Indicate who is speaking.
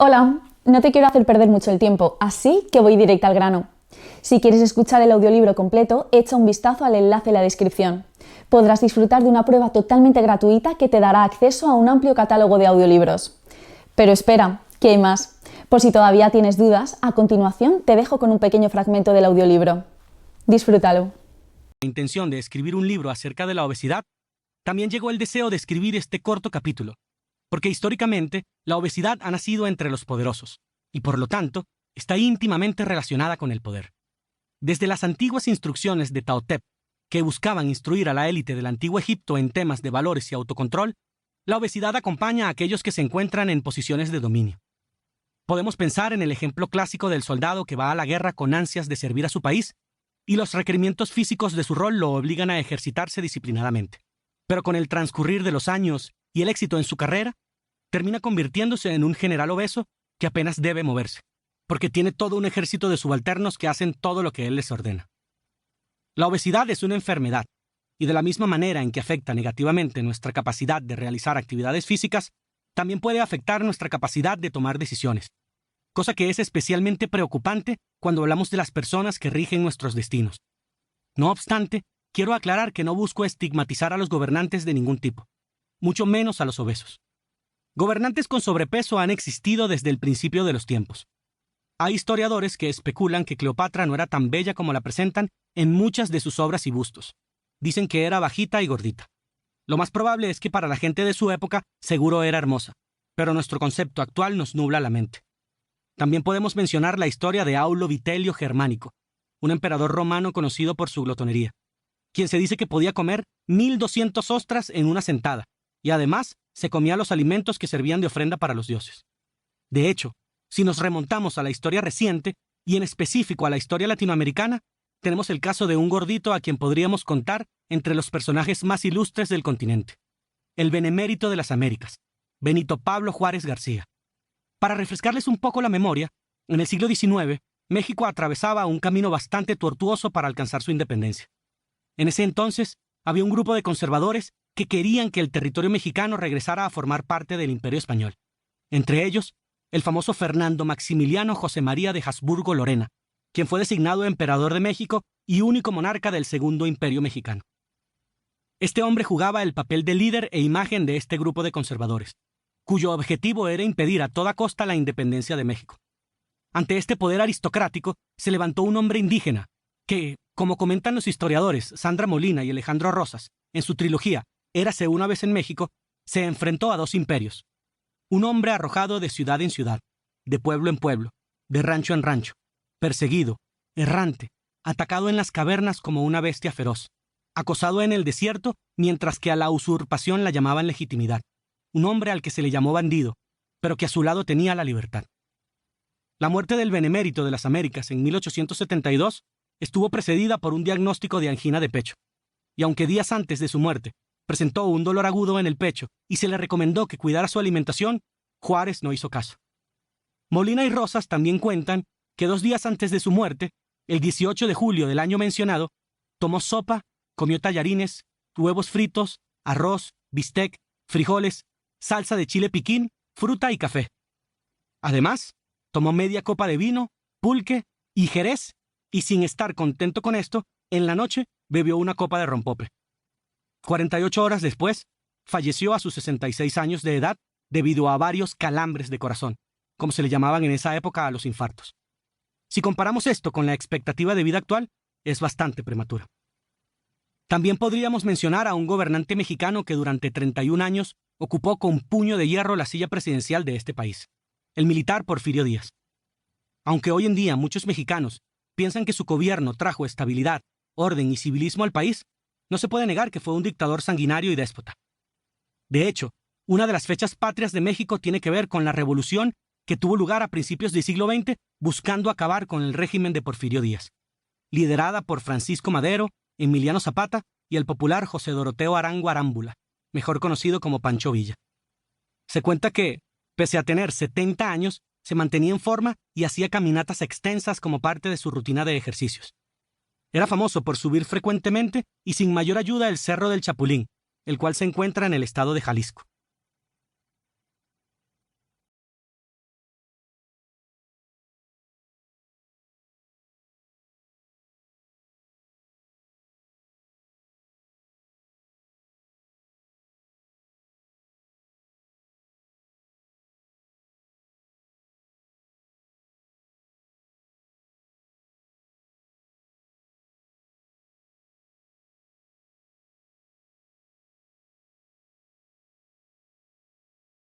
Speaker 1: Hola, no te quiero hacer perder mucho el tiempo, así que voy directa al grano. Si quieres escuchar el audiolibro completo, echa un vistazo al enlace en la descripción. Podrás disfrutar de una prueba totalmente gratuita que te dará acceso a un amplio catálogo de audiolibros. Pero espera, que hay más. Por si todavía tienes dudas, a continuación te dejo con un pequeño fragmento del audiolibro. Disfrútalo.
Speaker 2: La intención de escribir un libro acerca de la obesidad, también llegó el deseo de escribir este corto capítulo, porque históricamente la obesidad ha nacido entre los poderosos, y por lo tanto está íntimamente relacionada con el poder. Desde las antiguas instrucciones de Taotep, que buscaban instruir a la élite del antiguo Egipto en temas de valores y autocontrol, la obesidad acompaña a aquellos que se encuentran en posiciones de dominio. Podemos pensar en el ejemplo clásico del soldado que va a la guerra con ansias de servir a su país, y los requerimientos físicos de su rol lo obligan a ejercitarse disciplinadamente. Pero con el transcurrir de los años y el éxito en su carrera, termina convirtiéndose en un general obeso que apenas debe moverse, porque tiene todo un ejército de subalternos que hacen todo lo que él les ordena. La obesidad es una enfermedad, y de la misma manera en que afecta negativamente nuestra capacidad de realizar actividades físicas, también puede afectar nuestra capacidad de tomar decisiones, cosa que es especialmente preocupante cuando hablamos de las personas que rigen nuestros destinos. No obstante, quiero aclarar que no busco estigmatizar a los gobernantes de ningún tipo, mucho menos a los obesos. Gobernantes con sobrepeso han existido desde el principio de los tiempos. Hay historiadores que especulan que Cleopatra no era tan bella como la presentan en muchas de sus obras y bustos. Dicen que era bajita y gordita. Lo más probable es que para la gente de su época seguro era hermosa, pero nuestro concepto actual nos nubla la mente. También podemos mencionar la historia de Aulo Vitelio Germánico, un emperador romano conocido por su glotonería, quien se dice que podía comer 1200 ostras en una sentada, y además se comía los alimentos que servían de ofrenda para los dioses. De hecho, si nos remontamos a la historia reciente, y en específico a la historia latinoamericana, tenemos el caso de un gordito a quien podríamos contar entre los personajes más ilustres del continente, el benemérito de las Américas, Benito Pablo Juárez García. Para refrescarles un poco la memoria, en el siglo XIX, México atravesaba un camino bastante tortuoso para alcanzar su independencia. En ese entonces, había un grupo de conservadores que querían que el territorio mexicano regresara a formar parte del Imperio Español. Entre ellos, el famoso Fernando Maximiliano José María de Habsburgo-Lorena, quien fue designado emperador de México y único monarca del Segundo Imperio Mexicano. Este hombre jugaba el papel de líder e imagen de este grupo de conservadores, cuyo objetivo era impedir a toda costa la independencia de México. Ante este poder aristocrático se levantó un hombre indígena que, como comentan los historiadores Sandra Molina y Alejandro Rosas, en su trilogía Érase una vez en México, se enfrentó a dos imperios. Un hombre arrojado de ciudad en ciudad, de pueblo en pueblo, de rancho en rancho, perseguido, errante, atacado en las cavernas como una bestia feroz, acosado en el desierto mientras que a la usurpación la llamaban legitimidad. Un hombre al que se le llamó bandido, pero que a su lado tenía la libertad. La muerte del benemérito de las Américas en 1872 estuvo precedida por un diagnóstico de angina de pecho, y aunque días antes de su muerte presentó un dolor agudo en el pecho y se le recomendó que cuidara su alimentación, Juárez no hizo caso. Molina y Rosas también cuentan que 2 días antes de su muerte, el 18 de julio del año mencionado, tomó sopa, comió tallarines, huevos fritos, arroz, bistec, frijoles, salsa de chile piquín, fruta y café. Además, tomó media copa de vino, pulque y jerez, y sin estar contento con esto, en la noche bebió una copa de rompope. 48 horas después, falleció a sus 66 años de edad debido a varios calambres de corazón, como se le llamaban en esa época a los infartos. Si comparamos esto con la expectativa de vida actual, es bastante prematura. También podríamos mencionar a un gobernante mexicano que durante 31 años ocupó con puño de hierro la silla presidencial de este país, el militar Porfirio Díaz. Aunque hoy en día muchos mexicanos piensan que su gobierno trajo estabilidad, orden y civilismo al país, no se puede negar que fue un dictador sanguinario y déspota. De hecho, una de las fechas patrias de México tiene que ver con la revolución que tuvo lugar a principios del siglo XX buscando acabar con el régimen de Porfirio Díaz, liderada por Francisco Madero, Emiliano Zapata y el popular José Doroteo Arango Arámbula, mejor conocido como Pancho Villa. Se cuenta que, pese a tener 70 años, se mantenía en forma y hacía caminatas extensas como parte de su rutina de ejercicios. Era famoso por subir frecuentemente y sin mayor ayuda el Cerro del Chapulín, el cual se encuentra en el estado de Jalisco.